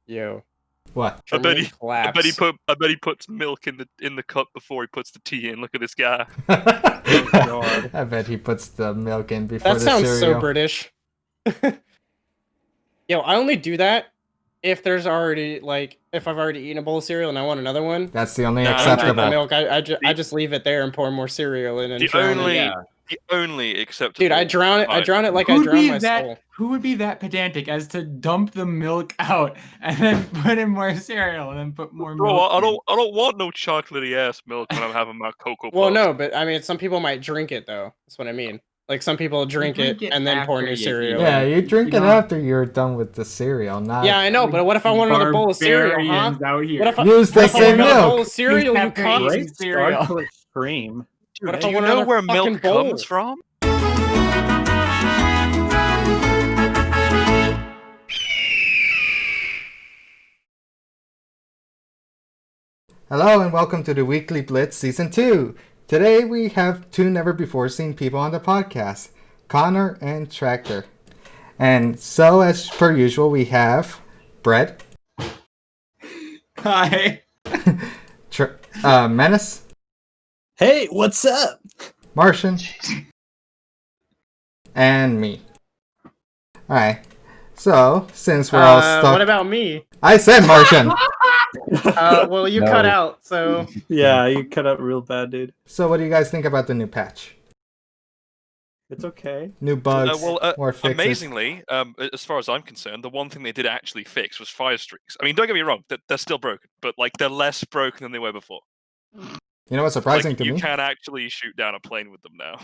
Yo, What? I bet he collapse. puts milk in the cup before he puts the tea in. Look at this guy. Oh, God. I bet he puts the milk in before That the sounds cereal. so British. Yo, I only do that if there's already if I've already eaten a bowl of cereal and I want another one. That's the only No, I don't drink acceptable. the milk. I just leave it there and pour more cereal in and The drown it. only acceptable. Dude, I drown it. I drown it like I Who'd drown be my soul. Who would be that pedantic as to dump the milk out and then put in more cereal and then put more Bro, milk? I don't want no chocolatey ass milk when I'm having my Cocoa Puffs. Well, no, but I mean, some people might drink it though. That's what I mean. Like some people drink it and then pour new cereal. Yeah, in. you drink it after you're done with the cereal, not. Yeah, I know, but what if I want another bowl of cereal, huh? Out here. What if I, Use the what if I want same another bowl milk. of cereal, you cunt? Great Start to scream. What if Do I you want know another where fucking milk bowl? comes from? Hello and welcome to the Weekly Blitz Season 2. Today we have two never-before-seen people on the podcast, Connor and Tractor. And so, as per usual, we have Brett. Hi. Menace. Hey, what's up? Martian. And me. Alright. So, since we're all stuck... What about me? I said Martian! Well, you No. cut out, so... Yeah, you cut out real bad, dude. So what do you guys think about the new patch? It's okay. New bugs, more fixes? Amazingly, as far as I'm concerned, the one thing they did actually fix was fire streaks. I mean, don't get me wrong, they're still broken, but they're less broken than they were before. You know what's surprising to you me? You can actually shoot down a plane with them now.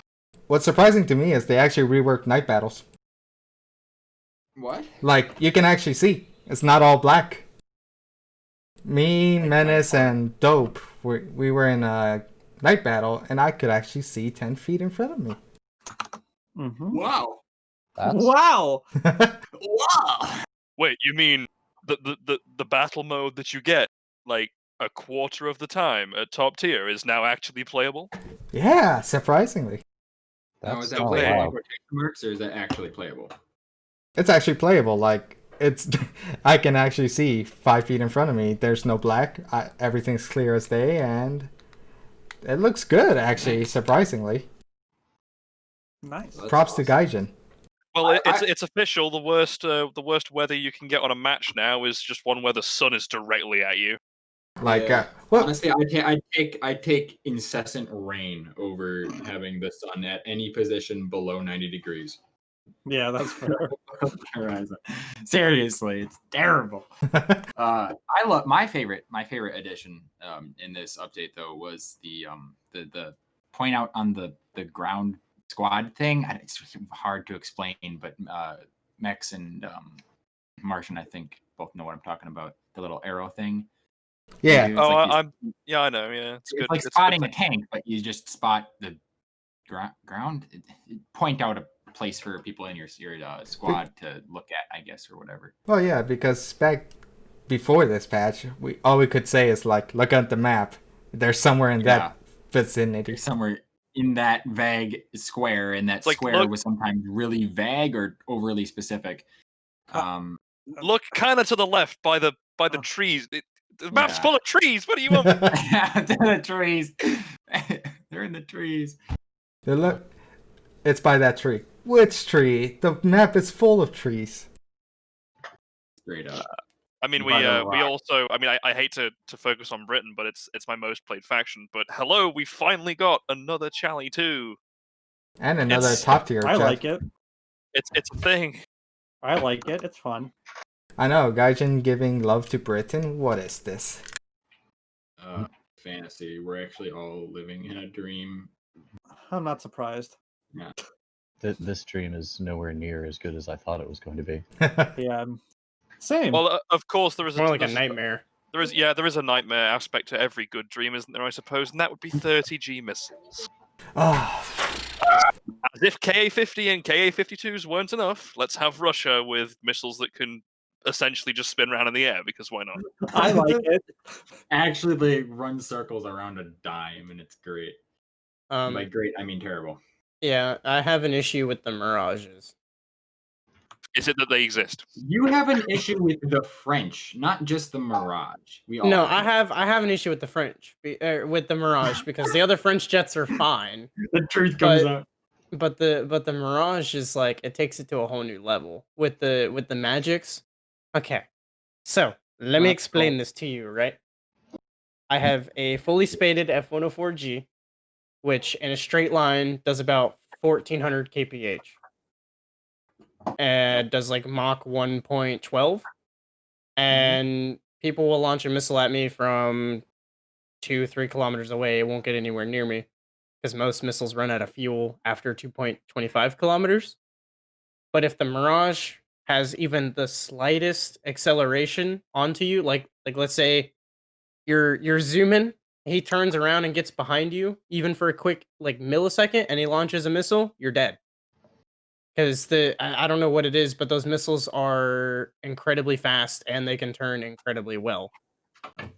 What's surprising to me is they actually reworked night battles. What? Like, you can actually see. It's not all black. Me, Menace, and Dope, we were in a night battle, and I could actually see 10 feet in front of me. Mm-hmm. Wow. Wow! Wow. Wait, you mean the battle mode that you get like a quarter of the time at top tier is now actually playable? Yeah, surprisingly. Now, is that so playable wild. in quotation marks, or is that actually playable? It's actually playable. Like, it's I can actually see 5 feet in front of me. There's no black. Everything's clear as day, and it looks good, actually, surprisingly. Nice. That's Props to awesome. Gaijin. Well, it's official. The worst weather you can get on a match now is just one where the sun is directly at you. Like, Yeah. well, Honestly, I take incessant rain over having the sun at any position below 90 degrees. Yeah, that's fair. Ryzen. Seriously, it's terrible. I love my favorite addition in this update though was the point out on the ground squad thing. It's hard to explain, but Mex and Martian, I think, both know what I'm talking about. The little arrow thing. yeah. It's Oh, like I know. Yeah, it's good. It's like It's a good spotting a thing. tank, but you just spot the ground. Point out a place for people in your squad to look at, I guess, or whatever. Well, yeah, because back before this patch, all we could say is like, look at the map. There's somewhere in that vicinity. Somewhere in that vague square, and that It's like, square look- was sometimes really vague or overly specific. Look kind of to the left by the trees. The map's Yeah. full of trees. What do you want? The trees. They're in the trees. Look, it's by that tree. Which tree? The map is full of trees. Straight up. I mean, By the we rock. also. I mean, I hate to focus on Britain, but it's my most played faction. But hello, we finally got another Chally 2. And another It's- top tier. I Jeff. like it. It's a thing. I like it. It's fun. I know, Gaijin giving love to Britain. What is this? Fantasy. We're actually all living in a dream. I'm not surprised. This dream is nowhere near as good as I thought it was going to be. Yeah. Same. Well, of course there is More like a there's- nightmare. There is a nightmare aspect to every good dream, isn't there? I suppose, and that would be 30G missiles. Oh, As if KA-50 and KA-52s weren't enough, let's have Russia with missiles that can essentially just spin around in the air, because why not? I like it. Actually, they run circles around a dime, and it's great. By great, I mean terrible. Yeah, I have an issue with the mirages. Is it that they exist? You have an issue with the French, not just the Mirage. We all No, I have an issue with the French, with the Mirage, because the other French jets are fine. The truth comes But- out. But the Mirage is like, it takes it to a whole new level with the magics. Okay, so let me explain this to you, right? I have a fully spaded F104G, which in a straight line does about 1400 kph. And does like Mach 1.12. And people will launch a missile at me from 2-3 kilometers away. It won't get anywhere near me, because most missiles run out of fuel after 2.25 kilometers. But if the Mirage has even the slightest acceleration onto you, like let's say you're zooming, he turns around and gets behind you, even for a quick like millisecond, and he launches a missile, you're dead. Because I don't know what it is, but those missiles are incredibly fast and they can turn incredibly well.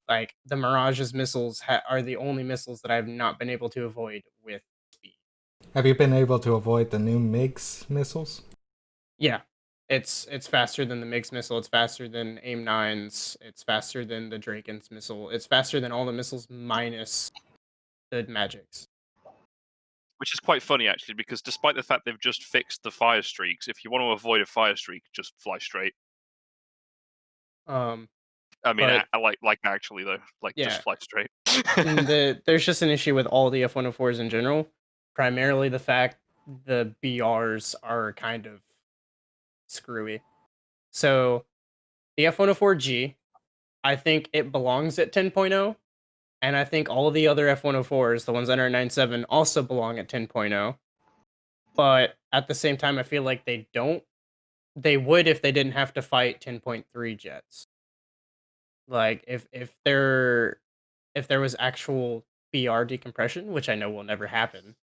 Like the Mirage's missiles are the only missiles that I've not been able to avoid with speed. Have you been able to avoid the new MiGs missiles? Yeah, it's faster than the MiGs missile. It's faster than AIM-9's. It's faster than the Draken's missile. It's faster than all the missiles minus the magics. Which is quite funny, actually, because despite the fact they've just fixed the fire streaks, if you want to avoid a fire streak, just fly straight. I mean, actually, though, just fly straight. There's just an issue with all the F104s in general. Primarily the fact the BRs are kind of screwy. So the F104G, I think it belongs at 10.0. And I think all the other F104s, the ones that are 9.7, also belong at 10.0. But at the same time, I feel like they don't. They would if they didn't have to fight 10.3 jets. Like if there was actual BR decompression, which I know will never happen,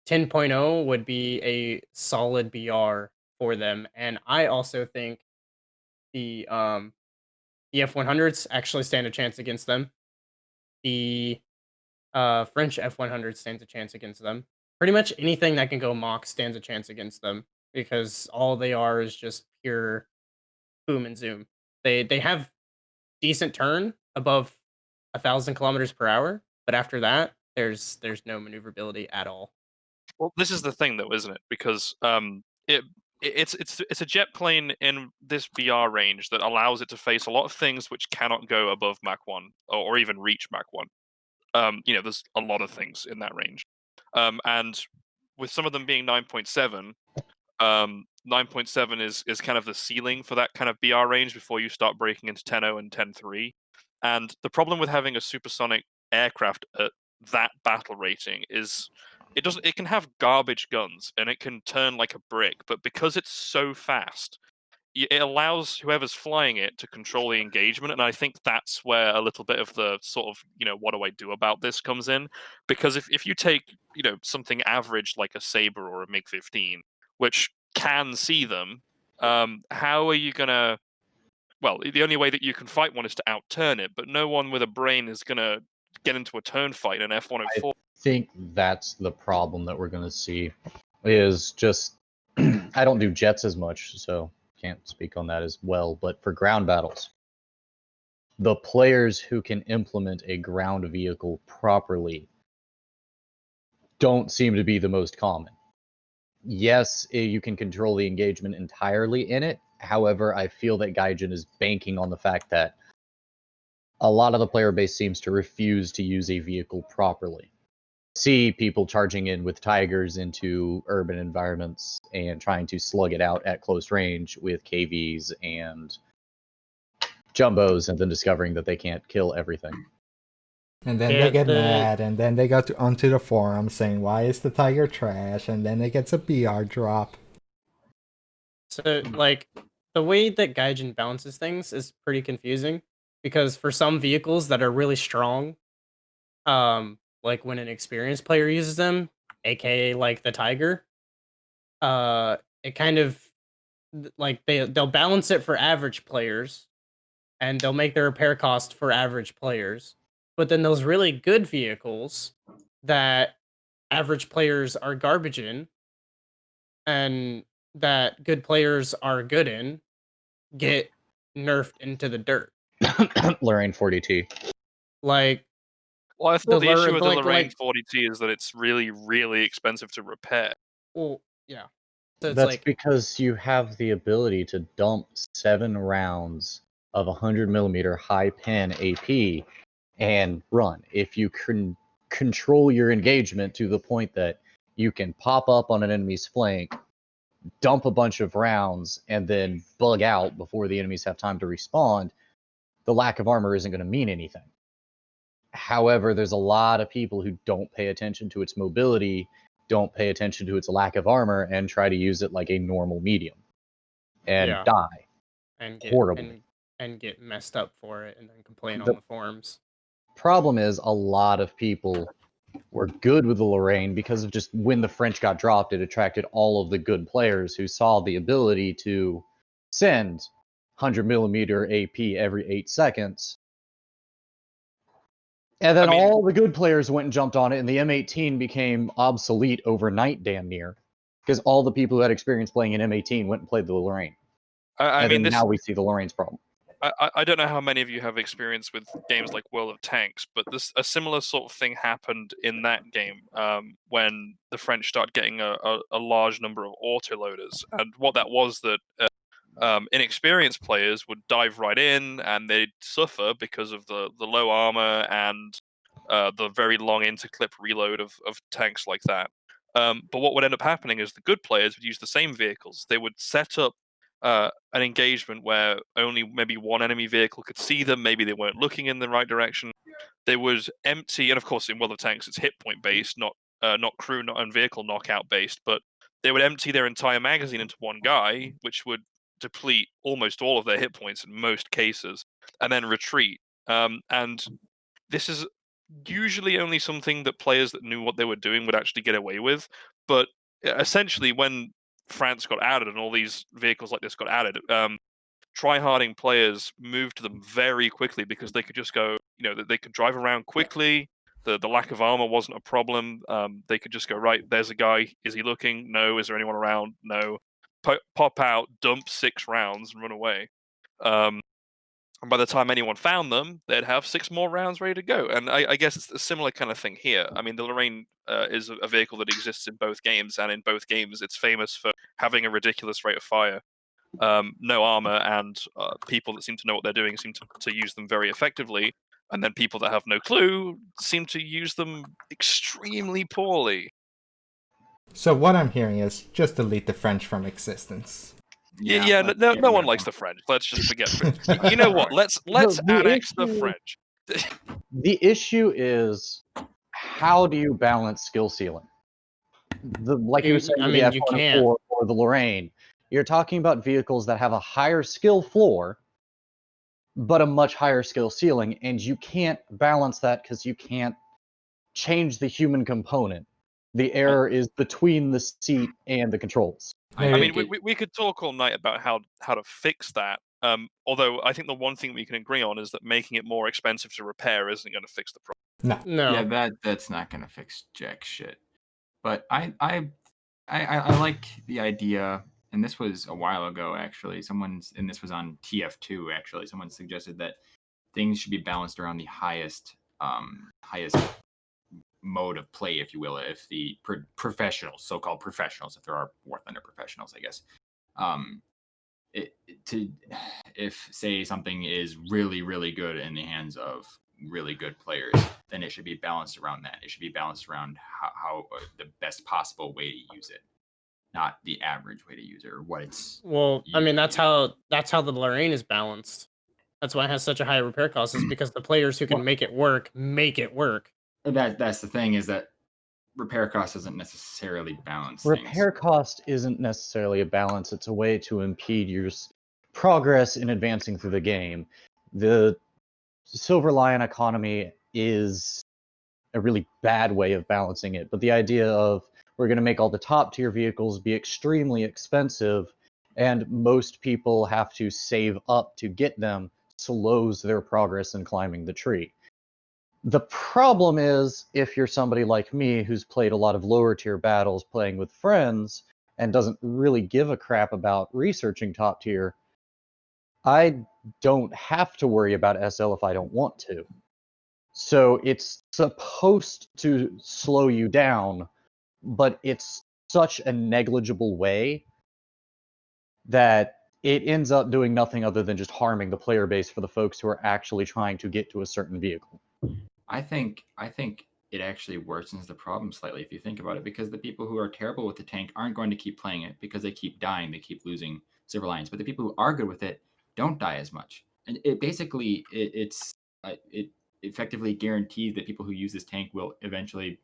10.0 would be a solid BR for them. And I also think the F100s actually stand a chance against them. The French F100 stands a chance against them. Pretty much anything that can go Mach stands a chance against them, because all they are is just pure boom and zoom. They have decent turn above 1,000 kilometers per hour, but after that, there's no maneuverability at all. Well, this is the thing, though, isn't it? Because it's a jet plane in this BR range that allows it to face a lot of things which cannot go above Mach 1 or even reach Mach 1. There's a lot of things in that range. And with some of them being 9.7, 9.7 is kind of the ceiling for that kind of BR range before you start breaking into 10.0 and 10.3. And the problem with having a supersonic aircraft at that battle rating is it can have garbage guns and it can turn like a brick, but because it's so fast, it allows whoever's flying it to control the engagement. And I think that's where a little bit of the sort of, what do I do about this comes in? Because if you take, something average like a Sabre or a MiG-15, which can see them, how are you going to... Well, the only way that you can fight one is to outturn it, but no one with a brain is going to get into a turn fight in F104. I think that's the problem that we're going to see, is just... I don't do jets as much, so can't speak on that as well, but for ground battles, the players who can implement a ground vehicle properly don't seem to be the most common. Yes, you can control the engagement entirely in it. However, I feel that Gaijin is banking on the fact that a lot of the player base seems to refuse to use a vehicle properly. See people charging in with Tigers into urban environments and trying to slug it out at close range with KVs and jumbos, and then discovering that they can't kill everything. And then they get mad, and then they go onto the forum saying, why is the Tiger trash? And then it gets a BR drop. So, the way that Gaijin balances things is pretty confusing, because for some vehicles that are really strong, like when an experienced player uses them, aka like the Tiger, it kind of like they'll balance it for average players, and they'll make the repair cost for average players. But then those really good vehicles that average players are garbage in, and that good players are good in get nerfed into the dirt. Lorraine 40T. Like Well, I thought the issue with the like Lorraine 40T is that it's really, really expensive to repair. well, yeah. So it's That's like because you have the ability to dump 7 rounds of 100mm high pen AP and run. If you can control your engagement to the point that you can pop up on an enemy's flank, dump a bunch of rounds, and then bug out before the enemies have time to respawn, the lack of armor isn't going to mean anything. However, there's a lot of people who don't pay attention to its mobility, don't pay attention to its lack of armor, and try to use it like a normal medium and Yeah. die and get horribly. and get messed up for it and then complain The- on the forums. Problem is, a lot of people were good with the Lorraine because of just when the French got dropped, it attracted all of the good players who saw the ability to send 100mm AP every 8 seconds. And then I mean- all the good players went and jumped on it, and the M18 became obsolete overnight, damn near, because all the people who had experience playing an M18 went and played the Lorraine. I And mean, then this. now we see the Lorraine's problem. I don't know how many of you have experience with games like World of Tanks, but a similar sort of thing happened in that game when the French started getting a large number of autoloaders. And what that was that inexperienced players would dive right in and they'd suffer because of the low armor and the very long interclip reload of tanks like that. But what would end up happening is the good players would use the same vehicles. They would set up an engagement where only maybe one enemy vehicle could see them. Maybe they weren't looking in the right direction. They would empty, and of course, in World of Tanks, it's hit point based, not crew, and vehicle knockout based. But they would empty their entire magazine into one guy, which would deplete almost all of their hit points in most cases, and then retreat. And this is usually only something that players that knew what they were doing would actually get away with. But essentially, when France got added and all these vehicles like this got added, try-harding players moved to them very quickly because they could just go, they could drive around quickly. The lack of armor wasn't a problem. They could just go, right, there's a guy. Is he looking? No. Is there anyone around? No. Pop out, dump 6 rounds, and run away. And by the time anyone found them, they'd have 6 more rounds ready to go. And I guess it's a similar kind of thing here. I mean, the Lorraine is a vehicle that exists in both games, and in both games, it's famous for having a ridiculous rate of fire, no armor, and people that seem to know what they're doing seem to use them very effectively. And then people that have no clue seem to use them extremely poorly. So what I'm hearing is just delete the French from existence. Yeah, let's no get one rid of likes them. the French. Let's just forget it. You know what? Let's The annex the issue- French. The issue is, how do you balance skill ceiling? Like you were saying, I with mean, the you F1 can't. or the Lorraine, you're talking about vehicles that have a higher skill floor, but a much higher skill ceiling, and you can't balance that because you can't change the human component. The error is between the seat and the controls. I mean, think we could talk all night about how to fix that. Although I think the one thing we can agree on is that making it more expensive to repair isn't going to fix the problem. No. Yeah, that's not gonna fix jack shit. But I like the idea, and this was a while ago actually. This was on TF2 actually. Someone suggested that things should be balanced around the highest mode of play, if you will, if the professionals, so-called professionals, if there are War Thunder professionals, I guess, if say something is really, really good in the hands of really good players, then it should be balanced around that. It should be balanced around how the best possible way to use it, not the average way to use it or what it's. Well, I mean, that's usually how the Lorraine is balanced. That's why it has such a high repair cost, is because the players who can Well- make it work. That's the thing, is that repair cost doesn't necessarily balance Repair things. cost isn't necessarily a balance, it's a way to impede your progress in advancing through the game. The Silver Lion economy is a really bad way of balancing it, but the idea of we're going to make all the top tier vehicles be extremely expensive and most people have to save up to get them slows their progress in climbing the tree. The problem is, if you're somebody like me who's played a lot of lower tier battles playing with friends, and doesn't really give a crap about researching top tier, I don't have to worry about SL if I don't want to. So it's supposed to slow you down, but it's such a negligible way that it ends up doing nothing other than just harming the player base for the folks who are actually trying to get to a certain vehicle. I think it actually worsens the problem slightly if you think about it, because the people who are terrible with the tank aren't going to keep playing it because they keep dying, they keep losing silver lions. But the people who are good with it don't die as much, and it basically it effectively guarantees that people who use this tank will eventually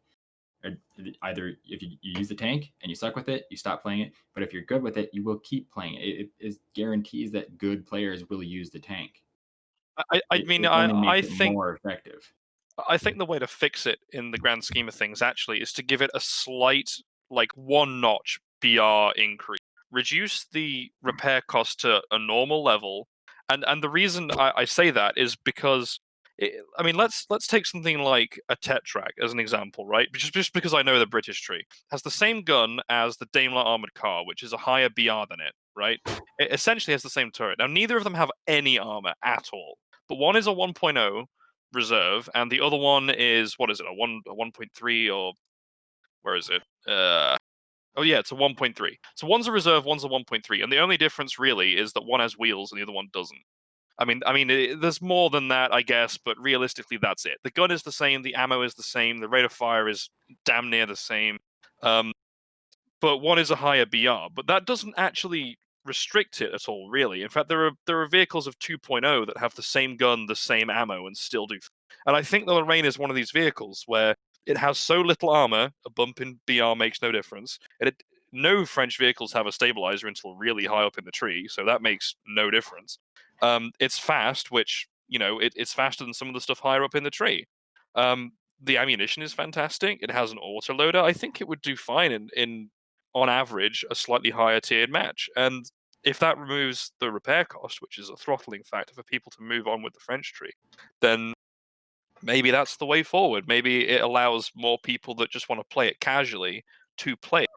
either, if you use the tank and you suck with it, you stop playing it. But if you're good with it, you will keep playing it. It guarantees that good players will use the tank. I mean, It only I makes it think more effective. I think the way to fix it in the grand scheme of things actually is to give it a slight, like, one notch BR increase. Reduce the repair cost to a normal level. And the reason I say that is because I mean, let's take something like a Tetrak as an example, right? Just because I know the British tree has the same gun as the Daimler armored car, which is a higher BR than it, right? It essentially has the same turret. Now, neither of them have any armor at all, but one is a 1.0 reserve, and the other one is, what is it, a 1.3, or where is it? Oh yeah, it's a 1.3. So one's a reserve, one's a 1.3, and the only difference really is that one has wheels and the other one doesn't. I mean, there's more than that, I guess, but realistically, that's it. The gun is the same, the ammo is the same, the rate of fire is damn near the same, but one is a higher BR. But that doesn't actually restrict it at all, really. In fact, there are vehicles of 2.0 that have the same gun, the same ammo, and still do. And I think the Lorraine is one of these vehicles where it has so little armor, a bump in BR makes no difference. No French vehicles have a stabilizer until really high up in the tree, so that makes no difference. It's fast, which, it's faster than some of the stuff higher up in the tree. The ammunition is fantastic. It has an autoloader. I think it would do fine in on average, a slightly higher tiered match. And if that removes the repair cost, which is a throttling factor for people to move on with the French tree, then maybe that's the way forward. Maybe it allows more people that just want to play it casually to play it.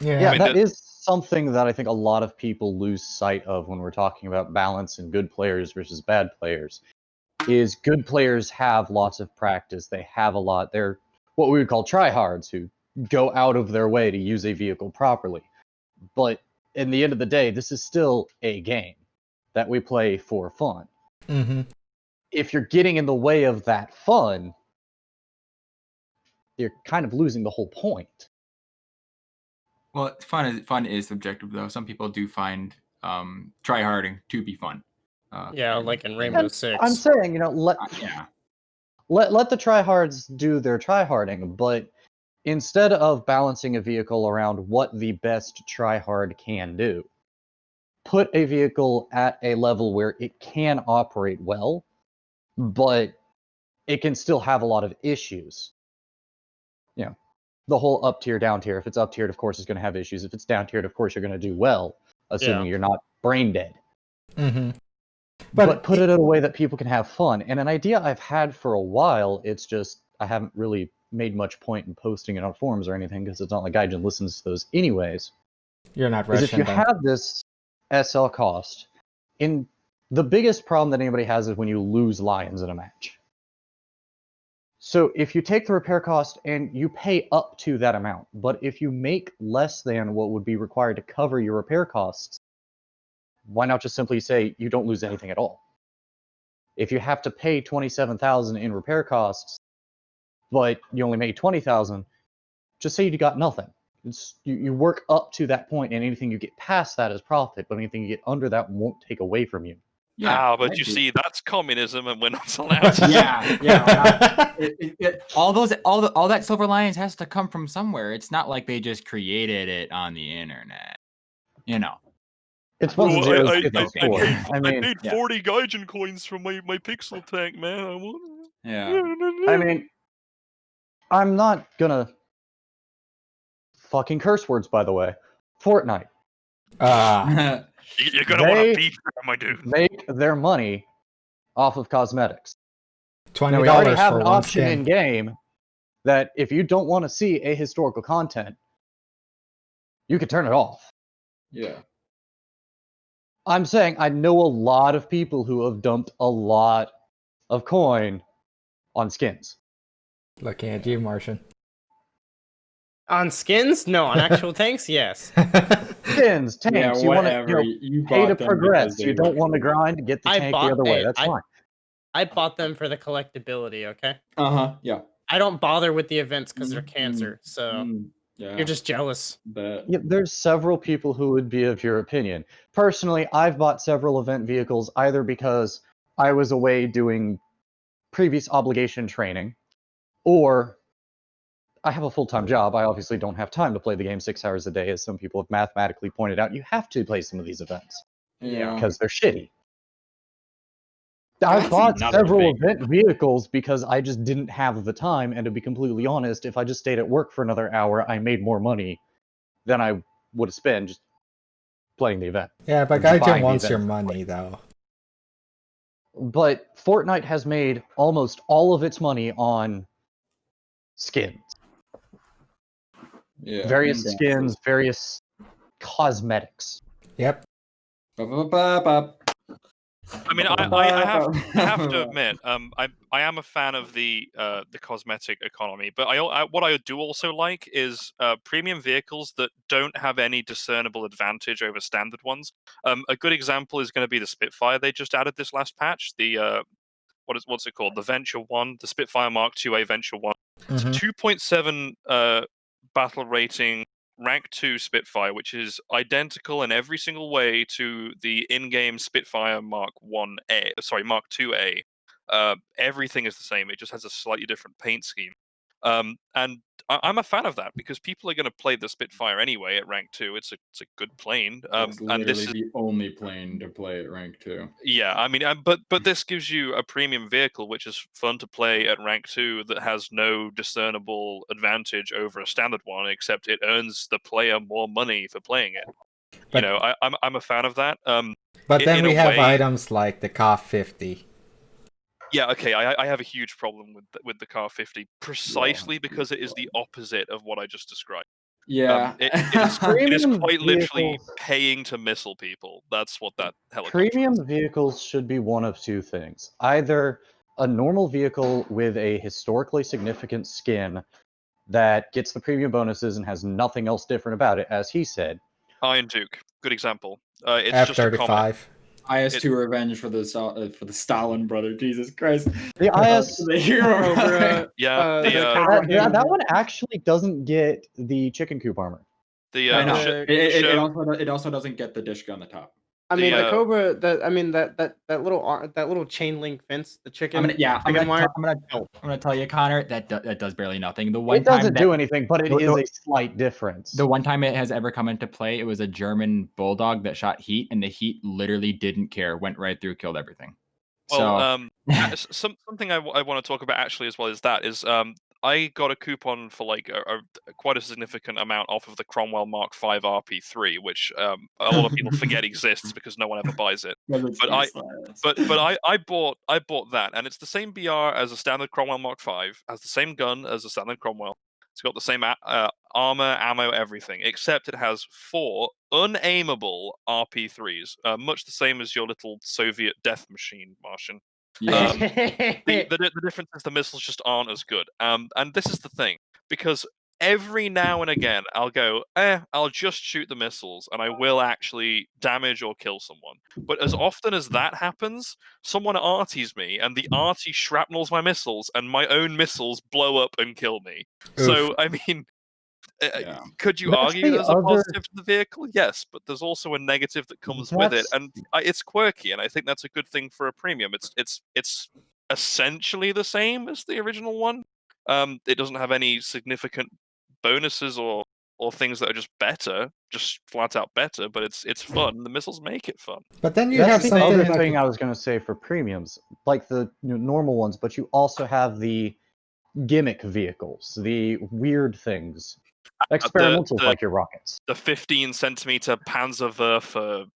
Yeah, that is something that I think a lot of people lose sight of when we're talking about balance and good players versus bad players. Is good players have lots of practice. They have a lot. They're what we would call tryhards, who go out of their way to use a vehicle properly. But in the end of the day, this is still a game that we play for fun. Mm-hmm. If you're getting in the way of that fun, you're kind of losing the whole point. Well, fun is subjective, though. Some people do find tryharding to be fun. Yeah, like in Rainbow Six. I'm saying, let the tryhards do their tryharding, but instead of balancing a vehicle around what the best tryhard can do, put a vehicle at a level where it can operate well, but it can still have a lot of issues. The whole up tier, down tier. If it's up tiered, of course, it's going to have issues. If it's down tiered, of course, you're going to do well, assuming you're not brain dead. Mm-hmm. But put it in a way that people can have fun. And an idea I've had for a while, it's just I haven't really made much point in posting it on forums or anything, because it's not like Gaijin listens to those anyways. You're not Russian. Russian. If you have this SL cost, the biggest problem that anybody has is when you lose lions in a match. So if you take the repair cost and you pay up to that amount, but if you make less than what would be required to cover your repair costs, why not just simply say you don't lose anything at all? If you have to pay $27,000 in repair costs, but you only made $20,000, just say you got nothing. You work up to that point, and anything you get past that is profit, but anything you get under that won't take away from you. Yeah, but you see, that's communism, and we're not allowed to. All that silver lions has to come from somewhere. It's not like they just created it on the internet. It's ones and zeros. I paid 40 Gaijin coins for my pixel tank, man. I mean, I'm not gonna fucking curse words, by the way. Fortnite. You're gonna want to beat them, my dude. Make their money off of cosmetics. $20 we already have for an one option skin. in game that if you don't want to see ahistorical content, you could turn it off. Yeah. I'm saying I know a lot of people who have dumped a lot of coin on skins. Looking at you, Martian. On skins? No. On actual tanks? Yes. Skins, tanks, Yeah, you want to whatever. You pay to bought them progress. because You they don't were want to cool. grind, get the I tank the bought- other way. hey, That's fine. I bought them for the collectability, okay? Yeah. I don't bother with the events because they're Mhm, cancer, so Yeah. you're just jealous. But Yeah, there's several people who would be of your opinion. Personally, I've bought several event vehicles either because I was away doing previous obligation training, or I have a full-time job. I obviously don't have time to play the game 6 hours a day, as some people have mathematically pointed out. You have to play some of these events Yeah. because they're shitty. I That's bought another several thing. event vehicles because I just didn't have the time, and to be completely honest, if I just stayed at work for another hour, I made more money than I would have spent just playing the event. Yeah, but Buying Gaijin the wants your events. money, though. But Fortnite has made almost all of its money on skins. yeah. Various and skins, various cosmetics. Yep. dances. I mean, I have to admit, I am a fan of the cosmetic economy, but what I do also like is premium vehicles that don't have any discernible advantage over standard ones. A good example is going to be the Spitfire they just added this last patch. The what's it called? The Venture One, the Spitfire Mark IIA Venture One. It's a Mhm. 2.7 battle rating rank 2 Spitfire, which is identical in every single way to the in-game Spitfire Mark 1A. Sorry, Mark 2A. Everything is the same. It just has a slightly different paint scheme. And I'm a fan of that because people are going to play the Spitfire anyway at rank 2. It's a good plane. It's And this literally is the only plane to play at rank 2. yeah, I mean, but this gives you a premium vehicle, which is fun to play at rank 2, that has no discernible advantage over a standard one, except it earns the player more money for playing it. But- I'm a fan of that. But then in we a have way- items like the COF 50. Yeah, okay, I have a huge problem with the Car 50 precisely because it is the opposite of what I just described. Yeah. It is Premium quite literally vehicles- paying to missile people. That's what that helicopter Premium is. vehicles should be one of two things. Either a normal vehicle with a historically significant skin that gets the premium bonuses and has nothing else different about it, as he said. Iron Duke, good example. It's just a comet. F-35. IS-2 Revenge for the Stalin brother. Jesus Christ. The IS... The hero. Cobra, Yeah, the the Cobra King. that one actually doesn't get the chicken coop armor. I know. the It also doesn't get the dish on the top. I mean, the, the Cobra. that little chain link fence, the chicken. I'm chicken gonna wire. tell you, Connor, that does barely nothing. The one It doesn't time do anything, but it the- is the- a slight difference. the one time it has ever come into play, it was a German bulldog that shot heat, and the heat literally didn't care, went right through, killed everything. well, So something I want to talk about actually as well as that is I got a coupon for like quite a significant amount off of the Cromwell Mark V RP3, which a lot of people forget exists because no one ever buys it. But I bought that, and it's the same BR as a standard Cromwell Mark V, has the same gun as a standard Cromwell. It's got the same armor, ammo, everything, except it has 4 unaimable RP3s, much the same as your little Soviet death machine, Martian. Yeah. The difference is the missiles just aren't as good. And this is the thing, because every now and again I'll go, I'll just shoot the missiles and I will actually damage or kill someone. But as often as that happens, someone arties me and the arty shrapnels my missiles and my own missiles blow up and kill me. So, I mean, Yeah. could you That's argue the there's a other- positive to the vehicle? Yes, but there's also a negative that comes with it, That's- and it's quirky, and I think that's a good thing for a premium. It's essentially the same as the original one. It doesn't have any significant bonuses or things that are just better, just flat out better, but it's fun. The missiles make it fun. But then you That's have the something other like thing I was going to say for premiums, like the normal ones, but you also have the gimmick vehicles, the weird things, experimentals like your rockets. The 15-centimeter Panzerwerfer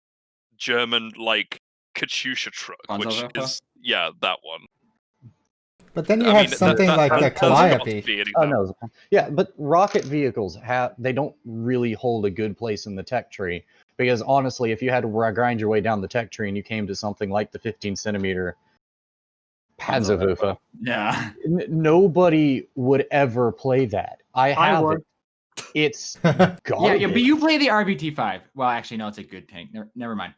German like Katyusha truck, which Panzerwerfer? is that one. But then you I have mean, something like the that's got to Calliope. be an Oh example. no, yeah, but rocket vehicles they don't really hold a good place in the tech tree because honestly, if you had to grind your way down the tech tree and you came to something like the 15 centimeter Panzerwürfe, Yeah. nobody would ever play that. I have would. it. It's Yeah, garbage. yeah, but you play the RBT5. Well, actually, no, it's a good tank. Never mind.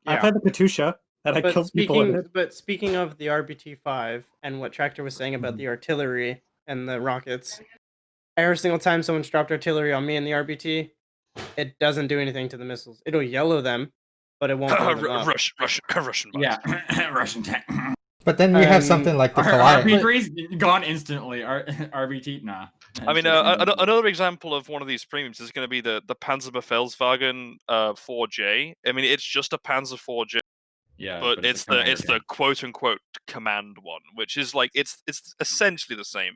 I Yeah. played the Katusha, and I But killed people with it. speaking of the RBT5 and what Tractor was saying about the artillery and the rockets, every single time someone's dropped artillery on me in the RBT, it doesn't do anything to the missiles. It'll yellow them, but it won't blow them up. Russian bots. Yeah, Russian tank. But then you have something like the Calliope. RB3's gone instantly. RBT, nah. I mean, another example of one of these premiums is going to be the Panzerbefehlswagen 4J. I mean, it's just a Panzer 4J, Yeah, but it's the quote unquote command one, which is like it's essentially the same,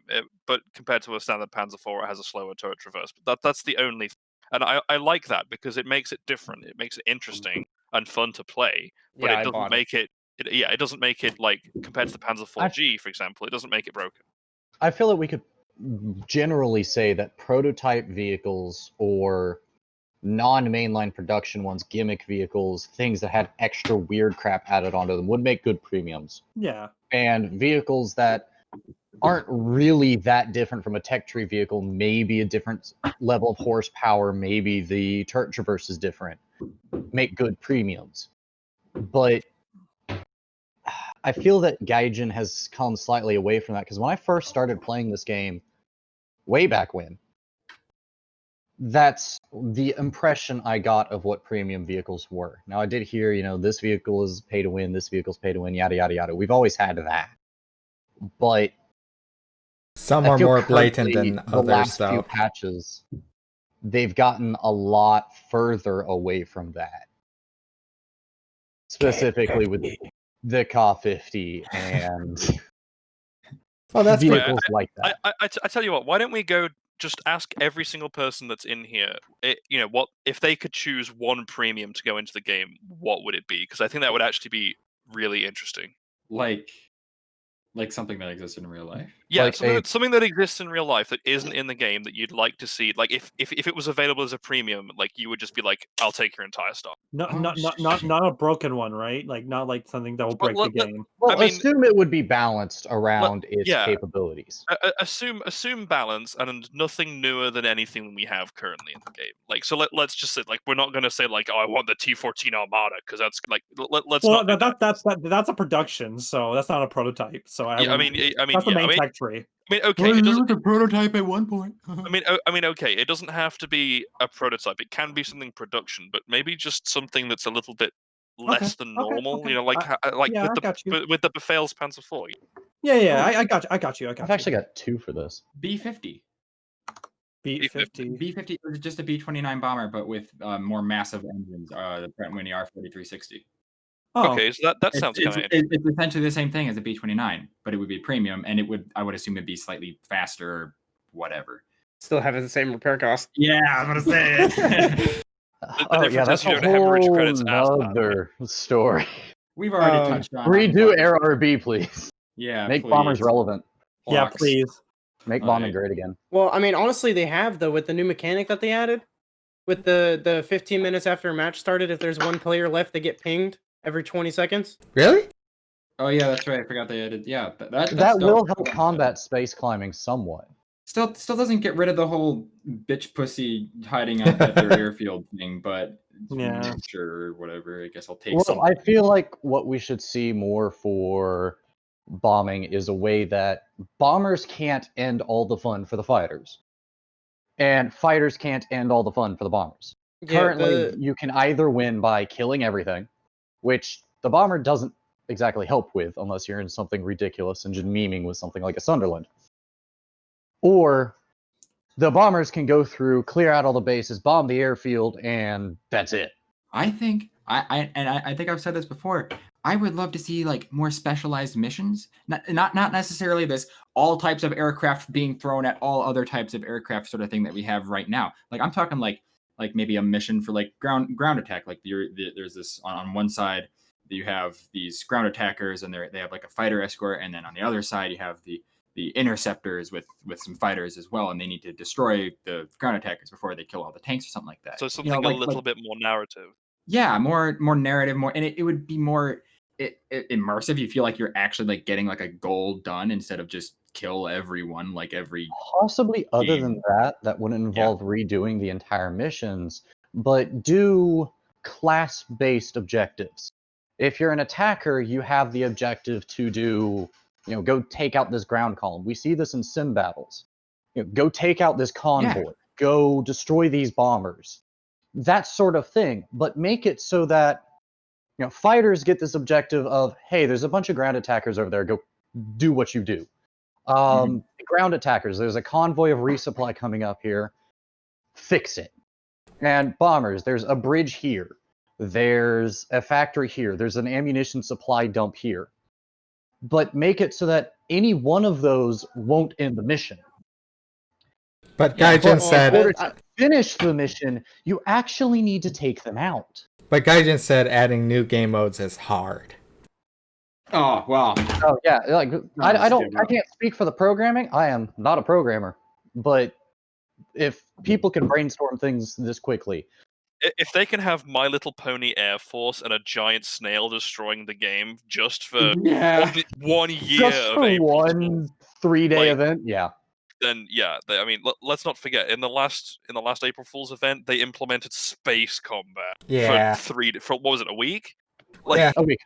but compared to a standard Panzer 4, it has a slower turret traverse. But that's the only, and I like that because it makes it different. It makes it interesting and fun to play, but Yeah, it doesn't make it. It doesn't make it like compared to the Panzer 4G, for example. It doesn't make it broken. I feel that we could generally say that prototype vehicles or non-mainline production ones, gimmick vehicles, things that had extra weird crap added onto them would make good premiums. Yeah. And vehicles that aren't really that different from a tech tree vehicle, maybe a different level of horsepower, maybe the turret traverse is different, make good premiums. But I feel that Gaijin has come slightly away from that because when I first started playing this game, way back when, that's the impression I got of what premium vehicles were. Now I did hear, this vehicle is pay to win, this vehicle's pay to win, yada yada yada. We've always had that, but Some I are feel more blatant currently, than the others, last few though. patches, they've gotten a lot further away from that. Specifically with the Ka-50 and Well, that's vehicles like that. I tell you what, why don't we go just ask every single person that's in here, what if they could choose one premium to go into the game, what would it be? Because I think that would actually be really interesting. Like something that exists in real life. Yeah, Like something that exists in real life that isn't in the game that you'd like to see. Like if it was available as a premium, like you would just be like, I'll take your entire stock. Not a broken one, right? Like not like something that will break the game. Well, I mean, assume it would be balanced around its capabilities. Assume balance and nothing newer than anything we have currently in the game. Like, so let's just say, like, we're not going to say like, oh, I want the T14 Armada because that's like, let's Well, not. that's a production, so that's not a prototype. So I mean, that's the main tech tree. I mean, okay, it doesn't. a prototype at one point. I mean, okay, it doesn't have to be a prototype. It can be something production, but maybe just something that's a little bit less than normal. Okay. Like Yeah, with the Befehls Panzer 4. Yeah, I got you. I've actually got two for this. B-50. B-50. B-50 is just a B-29 bomber, but with more massive engines. The Pratt & Whitney R4360. Oh, Okay, so that sounds kind of interesting. It's essentially the same thing as a B-29, but it would be premium, and I would assume it'd be slightly faster, or whatever. Still having the same repair cost. Yeah, I'm gonna say it. That's you a don't have rich credits whole as that. other story. We've already touched on Redo RRB, please. Yeah, Make please. bombers relevant. yeah, Flux. please. Make bombing great again. Well, I mean, honestly, they have though with the new mechanic that they added, with the 15 minutes after a match started, if there's one player left, they get pinged every 20 seconds. Really? Oh yeah, that's right. I forgot they added. Yeah, that's That will dope. help combat space climbing somewhat. Still doesn't get rid of the whole bitch pussy hiding out at their airfield thing, but Yeah. sure, whatever. I guess I'll take Well, something. I feel like what we should see more for bombing is a way that bombers can't end all the fun for the fighters, and fighters can't end all the fun for the bombers. Yeah, Currently, you can either win by killing everything, which the bomber doesn't exactly help with unless you're in something ridiculous and just memeing with something like a Sunderland. Or the bombers can go through, clear out all the bases, bomb the airfield, and that's it. I think I think I've said this before. I would love to see like more specialized missions. Not necessarily this all types of aircraft being thrown at all other types of aircraft sort of thing that we have right now. Like I'm talking like maybe a mission for like ground attack. Like there's this on one side you have these ground attackers, and they have like a fighter escort, and then on the other side you have the interceptors with some fighters as well, and they need to destroy the ground attackers before they kill all the tanks or something like that. So something a little bit more narrative. Yeah, more narrative, and it would be more immersive. You feel like you're actually like getting like a goal done instead of just kill everyone like every Possibly other game. than that wouldn't involve redoing the entire missions, but do class-based objectives. If you're an attacker, you have the objective to do, go take out this ground column. We see this in sim battles. Go take out this convoy. Go destroy these bombers. That sort of thing, but make it so that fighters get this objective of, hey, there's a bunch of ground attackers over there. Go do what you do. Ground attackers, there's a convoy of resupply coming up here. Fix it. And bombers, there's a bridge here. There's a factory here. There's an ammunition supply dump here. But make it so that any one of those won't end the mission. But Gaijin said, in order to finish the mission, you actually need to take them out. But Gaijin said adding new game modes is hard. Oh wow! Oh yeah, like I can't speak for the programming. I am not a programmer, but if people can brainstorm things this quickly, if they can have My Little Pony Air Force and a giant snail destroying the game just for 1 year just of for April one 3-day event, then I mean, let's not forget in the last April Fool's event they implemented space combat for what was it, a week? A week.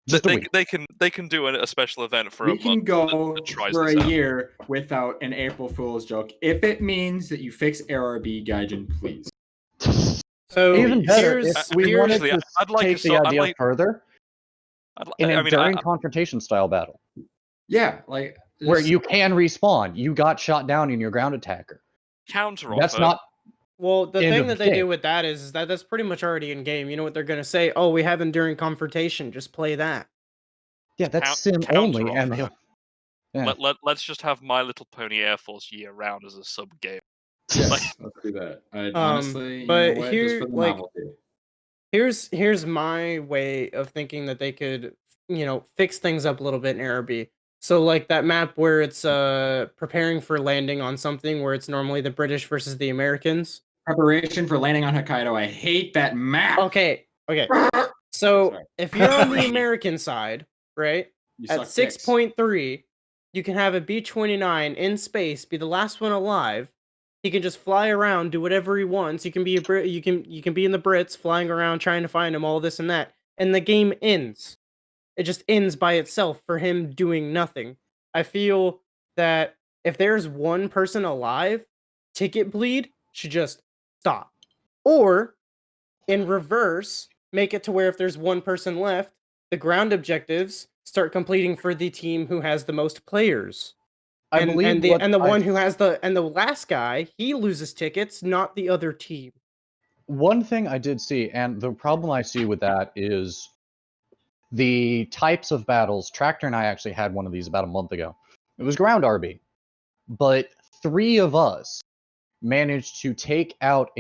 They can do a special event for a month. We can go for a year without an April Fool's joke if it means that you fix ARB, Gaijin, please. So even better, if we wanted to take the idea further, during confrontation style battle. Yeah, like where you can respawn. You got shot down in your ground attacker. Counter offer. That's not. Well, the thing that they do with that is that that's pretty much already in game. You know what they're going to say? Oh, we have enduring confrontation. Just play that. Yeah, that's sim only, and let's just have My Little Pony Air Force year round as a sub game. Yes, let's do that. Honestly, but here's my way of thinking that they could, fix things up a little bit in ARB. So like that map where it's preparing for landing on something where it's normally the British versus the Americans. Preparation for landing on Hokkaido. I hate that map. Okay. So if you're on the American side, right, at 6.3, you can have a B-29 in space, be the last one alive. He can just fly around, do whatever he wants. You can be you can be in the Brits, flying around trying to find him, all this and that, and the game ends. It just ends by itself for him doing nothing. I feel that if there's one person alive, ticket bleed should just stop. Or, in reverse, make it to where if there's one person left, the ground objectives start completing for the team who has the most players. And the last guy, he loses tickets, not the other team. One thing I did see, and the problem I see with that is the types of battles. Tractor and I actually had one of these about a month ago. It was ground RB, but 3 of us managed to take out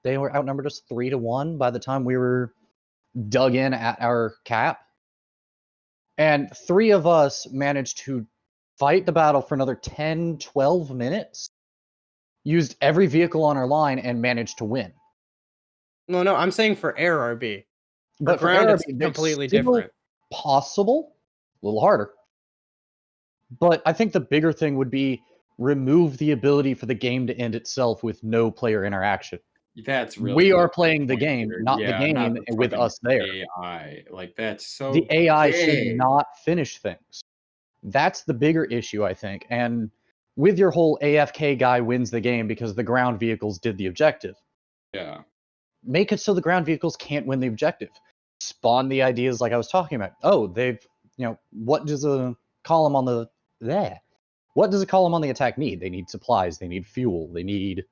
they were outnumbered us 3-1 by the time we were dug in at our cap. And 3 of us managed to fight the battle for another 10, 12 minutes, used every vehicle on our line, and managed to win. No, I'm saying for air RB. But for ground, it's completely different. Possible, a little harder. But I think the bigger thing would be remove the ability for the game to end itself with no player interaction. That's really we are playing the game, not the game with us there. AI, like that's so. The AI should not finish things. That's the bigger issue, I think. And with your whole AFK guy wins the game because the ground vehicles did the objective. Yeah. Make it so the ground vehicles can't win the objective. Spawn the ideas like I was talking about. Oh, they've, what does a column on the What does a column on the attack need? They need supplies, they need fuel, they need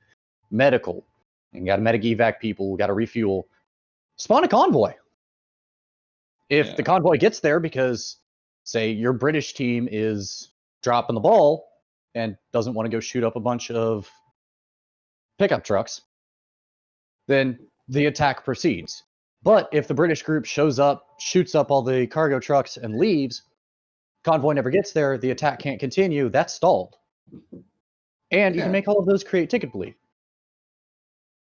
medical. And got to medic evac people, got to refuel. Spawn a convoy. If the convoy gets there because, say, your British team is dropping the ball and doesn't want to go shoot up a bunch of pickup trucks, then the attack proceeds. But if the British group shows up, shoots up all the cargo trucks, and leaves, convoy never gets there, the attack can't continue, that's stalled. And you can make all of those create ticket bleed.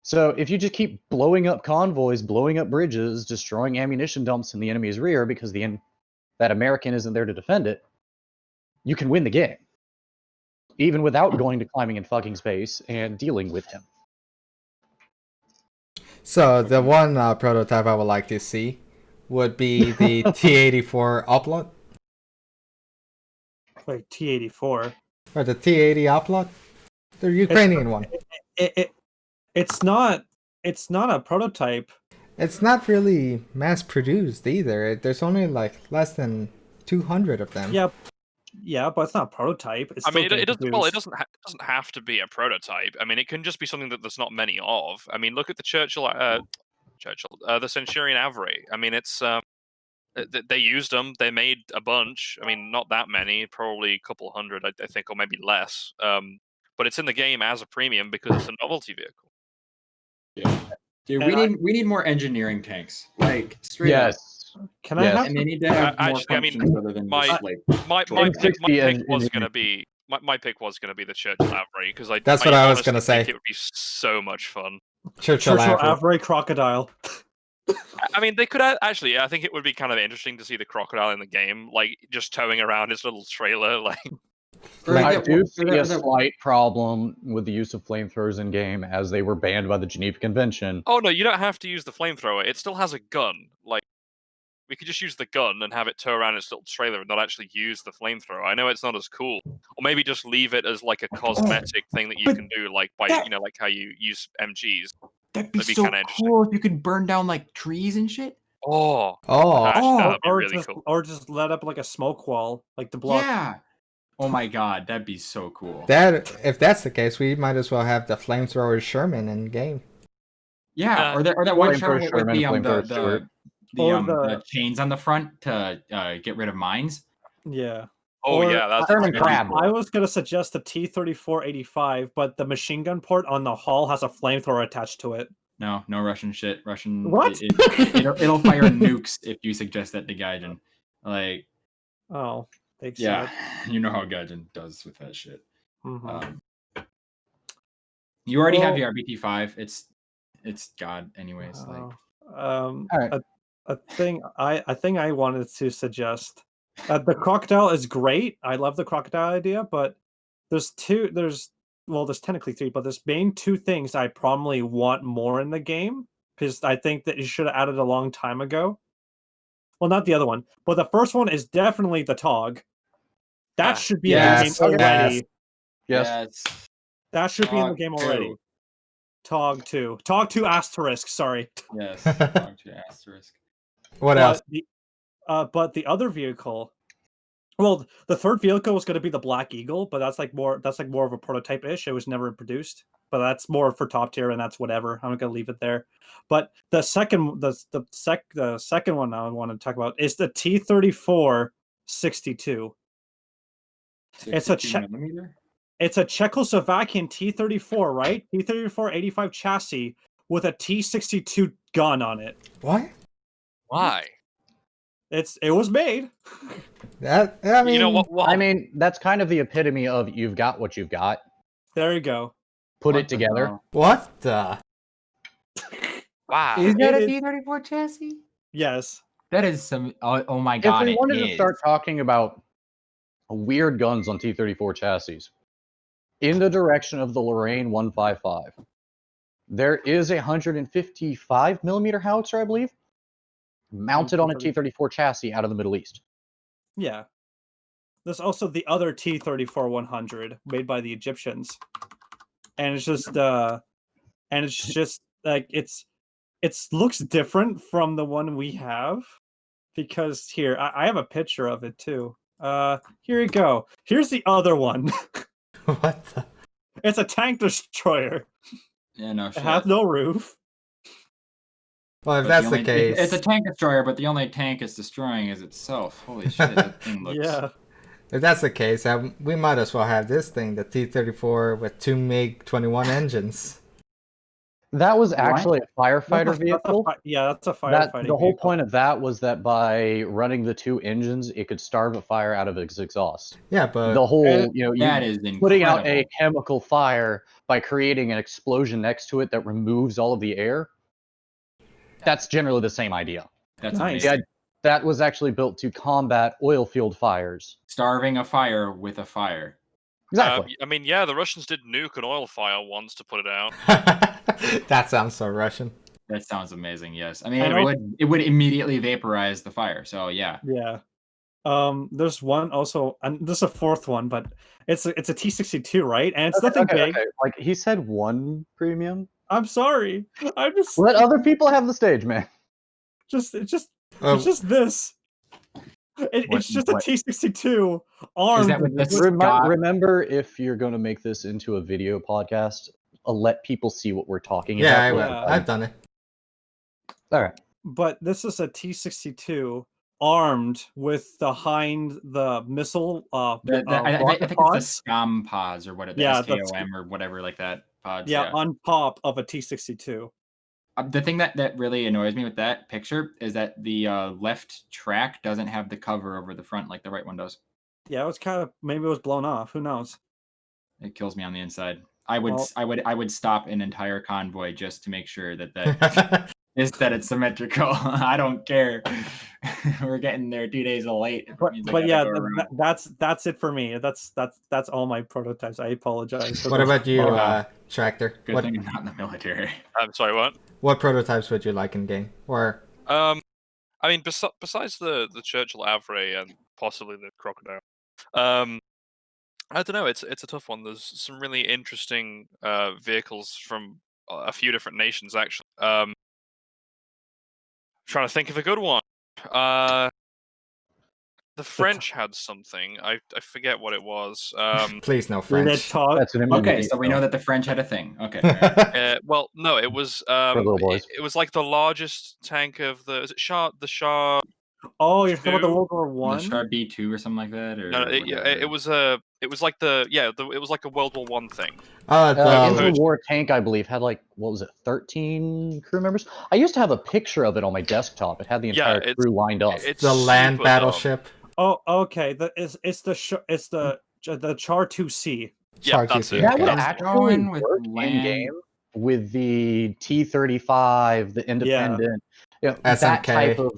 So if you just keep blowing up convoys, blowing up bridges, destroying ammunition dumps in the enemy's rear because that American isn't there to defend it, you can win the game. Even without going to climbing in fucking space and dealing with him. So the one prototype I would like to see would be the T-84 upload. Wait, T-84. Or the T-80 upload? The Ukrainian one. It's not a prototype. It's not really mass-produced either. There's only like less than 200 of them. Yeah, but it's not a prototype. It's I mean, still it doesn't. Well, it produced. doesn't have to be a prototype. I mean, it can just be something that there's not many of. I mean, look at the the Centurion Avery. I mean, it's they used them. They made a bunch. I mean, not that many, probably a couple hundred, I think, or maybe less. But it's in the game as a premium because it's a novelty vehicle. Yeah, dude, we need more engineering tanks. Like straight up. Can I have? And they need to have more Actually, I mean, functions other than my just like. my pick was engineering. going to be my pick was going to be the Churchill Avery because That's what I was honestly gonna say. think it would be so much fun. Churchill Avery. Avery crocodile. I mean, they could actually. I think it would be kind of interesting to see the crocodile in the game, like just towing around his little trailer. Like, I do see a slight problem with the use of flamethrowers in game, as they were banned by the Geneva Convention. oh no, you don't have to use the flamethrower. It still has a gun. Like, we could just use the gun and have it tow around its little trailer and not actually use the flamethrower. I know it's not as cool, or maybe just leave it as like a cosmetic thing that you can do, like by like how you use MGs. That'd be That'd be so kinda interesting. cool if you could burn down like trees and shit. Oh, Oh, that'd be really cool. Or just let up like a smoke wall, like the block. Yeah. Oh my god, that'd be so cool. if that's the case, we might as well have the flamethrower Sherman in game. Yeah, or that one Flamethrower Sherman with Sherman, flamethrower Stewart. the chains on the front to get rid of mines. Yeah. Oh Or- yeah, that's Sherman good. Crab. I was gonna suggest the T-34-85, but the machine gun port on the hull has a flamethrower attached to it. No Russian shit. Russian. What? It'll fire nukes if you suggest that to Gaijin. Like, Oh, thanks. yeah, you know how Gaijin does with that shit. Mhm. You already have Well- your RBT5. It's God, anyways. Like, Alright. A thing I wanted to suggest. The crocodile is great. I love the crocodile idea, but there's technically three, but there's main two things I probably want more in the game because I think that you should have added a long time ago. Well, not the other one, but the first one is definitely the TOG. That should be yes, in the game already. Yes. That should be in the TOG game 2. already. TOG 2. TOG 2 asterisk, sorry. Yes. Dog to asterisk. What else? But the other vehicle, well, the third vehicle was going to be the Black Eagle, but that's like more of a prototype-ish. It was never produced, but that's more for top tier, and that's whatever. I'm going to leave it there. But the second one I want to talk about is the T-34-62. It's a 62 millimeter? It's a Czechoslovakian T-34, right? T-34-85 chassis with a T-62 gun on it. What? Why? It was made. I mean, You know what? Well, I mean, that's kind of the epitome of you've got what you've got. There you go. Put What it the together. hell? what the? wow. Is that a It is- T-34 chassis? Yes. That is some. Oh my If god! we It wanted to is. start talking about weird guns on T-34 chassis, in the direction of the Lorraine 155, there is a 155 millimeter howitzer, I believe, mounted on a T-34 chassis out of the Middle East. Yeah. There's also the other T-34-100 made by the Egyptians. And it's just like it looks different from the one we have because here I have a picture of it too. Here you go. Here's the other one. What the? It's a tank destroyer. Yeah, no It shit. has no roof. Well, if But that's the only- case, it's a tank destroyer, but the only tank it's destroying is itself. Holy shit! That thing looks. Yeah. if that's the case, we might as well have this thing, the T-34 with two MiG-21 engines. That was What? actually a That's firefighter a vehicle. that's a That firefighting the whole vehicle. point of that was that by running the two engines, it could starve a fire out of its exhaust. Yeah, but The whole, That is putting out a incredible. chemical fire by creating an explosion next to it that removes all of the air. That's generally the same idea. That's Nice. amazing. That was actually built to combat oil field fires. Starving a fire with a fire. Exactly. I mean, yeah, the Russians did nuke an oil fire once to put it out. that sounds so Russian. That sounds amazing. Yes, I mean And it would immediately vaporize the fire. So yeah. Yeah. There's one also, and this is a fourth one, but it's a T62, right? And it's nothing big. Okay. Like he said, one premium. I'm sorry. I'm just Let other people have the stage, man. it's just Oh. this. It's just a T62 armed. Is that what this Remember, if you're going to make this into a video podcast, let people see what we're talking Yeah, I about. will. I've done it. All right. But this is a T62 armed with the missile. I think it's the SCOM pods or what? The Yeah, SKOM or whatever like that pods. Yeah, on top of a T62. The thing that really annoys me with that picture is that the left track doesn't have the cover over the front like the right one does. Yeah, it was kind of, maybe it was blown off. Who knows? It kills me on the inside. I would stop an entire convoy just to make sure that is that it's symmetrical. I don't care. We're getting there 2 days late. But yeah, that's it for me. That's all my prototypes. I apologize. What about you, Tractor? Good thing I'm not in the military. I'm sorry, what? What prototypes would you like in game? Or I mean, besides the Churchill Avray and possibly the Crocodile, I don't know. It's a tough one. There's some really interesting vehicles from a few different nations, actually. Trying to think of a good one. The French had something. I forget what it was. please no French. Okay, so we know that the French had a thing. Okay. Well, no, it was little boys. it was like the largest tank of the. Is it the Shah? Oh, you're talking about the World War One? The Shah B2 or something like that, or No, it was like it was like a World War One thing. The war tank, I believe, had like, what was it, 13 crew members? I used to have a picture of it on my desktop. It had the entire crew lined up. It's the land battleship. Oh, okay. It's the Char 2C. Yeah, that's it. That would actually work in game with the T-35, the Independent, that type of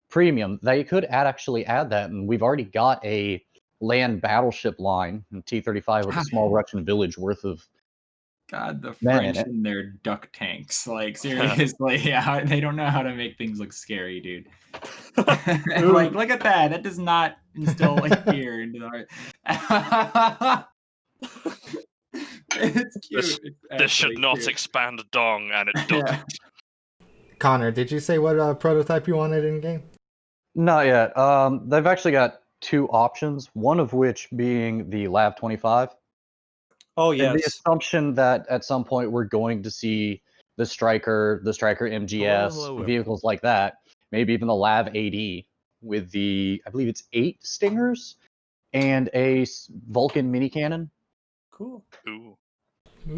premium. They could actually add that, and we've already got a land battleship line, T-35 with a small Russian village worth of. God, the French and their duck tanks. Like, seriously, they don't know how to make things look scary, dude. Like, look at that. That does not instill like fear into the heart. It's cute. This should not expand dong, and it doesn't. Yeah. Connor, did you say what prototype you wanted in game? Not yet. They've actually got two options, one of which being the LAV 25. Oh, yes. And the assumption that at some point we're going to see the Striker MGS, vehicles like that, maybe even the LAV 80 with the, I believe it's 8 Stingers and a Vulcan mini cannon. Cool. Ooh.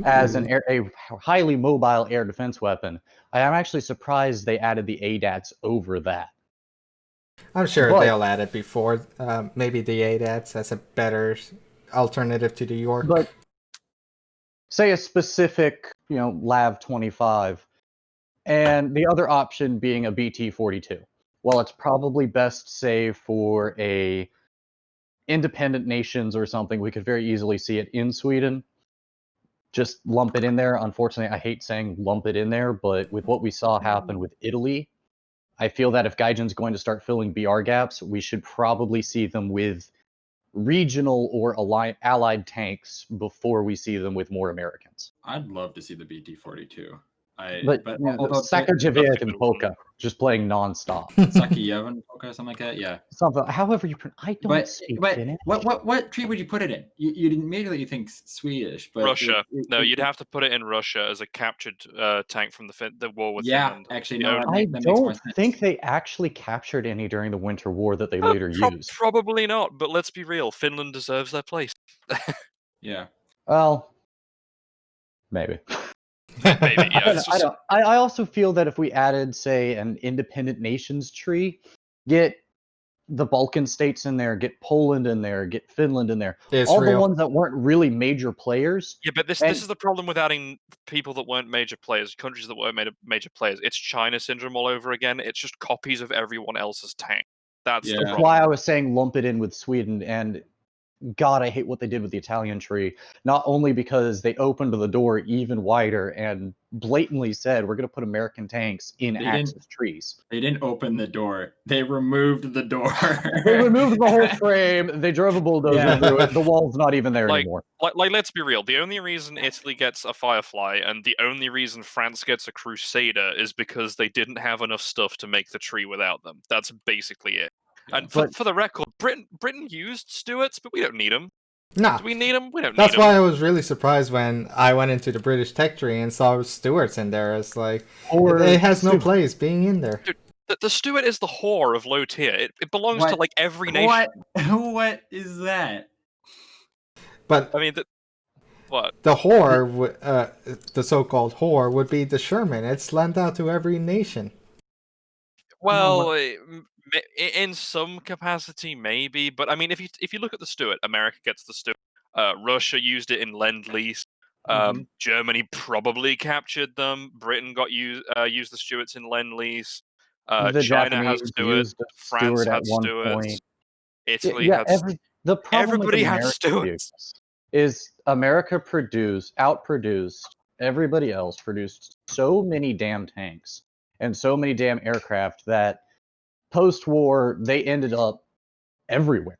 As a highly mobile air defense weapon. I am actually surprised they added the ADATs over that. I'm sure they'll add it before. Maybe the ADATs as a better alternative to the York. But say a specific, LAV 25, and the other option being a BT-42. Well, it's probably best, say, for a independent nations or something. We could very easily see it in Sweden. Just lump it in there. Unfortunately, I hate saying lump it in there, but with what we saw happen with Italy, I feel that if Gaijin's going to start filling BR gaps, we should probably see them with regional or allied tanks before we see them with more Americans. I'd love to see the BT-42. Sakajevic and Polka just playing nonstop. Sakiyev and Polka, something like that. Yeah. Something. However you pronounce. I don't speak Finnish. What tree would you put it in? You immediately think Swedish, but Russia. No, you'd have to put it in Russia as a captured tank from the war with Finland. Actually, no. I don't think they actually captured any during the Winter War that they later used. Probably not. But let's be real. Finland deserves their place. Yeah. Well, maybe. Maybe, yeah. It's I just, don't. I also feel that if we added, say, an independent nations tree, get the Balkan states in there, get Poland in there, get Finland in there, all the Israel. ones that weren't really major players. yeah, but this And- is the problem with adding people that weren't major players, countries that weren't major players. It's China syndrome all over again. It's just copies of everyone else's tank. That's the Yeah. That's problem. why I was saying lump it in with Sweden. And God, I hate what they did with the Italian tree. Not only because they opened the door even wider and blatantly said, we're going to put American tanks in They Axis trees. They didn't open the door. They removed the door. They removed the whole frame. They drove a bulldozer Yeah. through it. The wall's not even there Like- anymore. Like, let's be real. The only reason Italy gets a Firefly and the only reason France gets a Crusader is because they didn't have enough stuff to make the tree without them. That's basically it. And But- for the record, Britain used Stuarts, but we don't need them. No. Do we need them? We don't That's need why them. I was really surprised when I went into the British tech tree and saw Stuarts in there. It's like, Or it has no place being in there. The Stuart is the whore of low tier. It belongs to What? like every nation. What is that? But I mean, what? the whore, the so-called whore, would be the Sherman. It's lent out to every nation. Well, in some capacity, maybe. But I mean, if you look at the Stuart, America gets the Stuart. Russia used it in Lend-Lease. Germany probably captured them. Britain used the Stuarts in Lend-Lease. the China has Japanese Stuart. used a France Stuart at had one Stuarts. point. Italy Yeah, had. the problem everybody with had America Stuarts. is America outproduced everybody else, produced so many damn tanks and so many damn aircraft that post-war they ended up everywhere.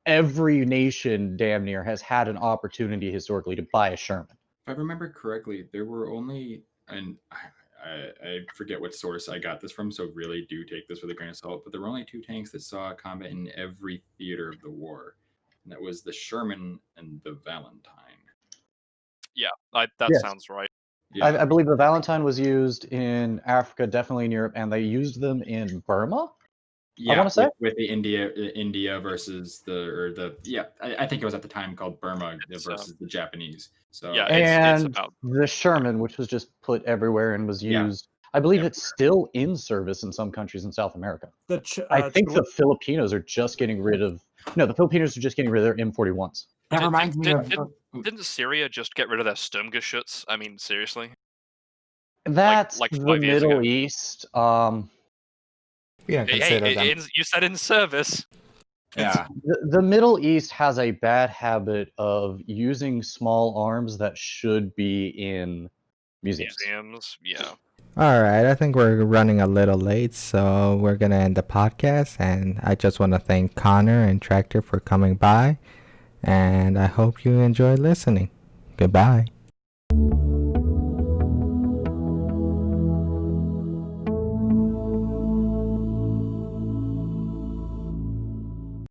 Every nation damn near has had an opportunity historically to buy a Sherman. If I remember correctly, there were only, and I forget what source I got this from, so really do take this with a grain of salt, but there were only two tanks that saw combat in every theater of the war. And that was the Sherman and the Valentine. Yeah, that Yes. sounds right. Yeah. I believe the Valentine was used in Africa, definitely in Europe, and they used them in Burma. Yeah, wanna say? with the India versus I think it was at the time called Burma versus the Japanese. So Yeah, And it's about. the Sherman, which was just put everywhere and was Yeah. used. I believe it's still in service in some countries in South America. I think Chile- the Filipinos are just getting rid of. No, the Filipinos are just getting rid of their M41s. That Did- reminds me did- of. Didn't Syria just get rid of their Sturmgeschütz? I mean, seriously. That's like the 5 years Middle ago. East. We don't consider them. You said in service. Yeah. The Middle East has a bad habit of using small arms that should be in museums. Museums, yeah. All right, I think we're running a little late, so we're going to end the podcast. And I just want to thank Connor and Tractor for coming by. And I hope you enjoyed listening. Goodbye.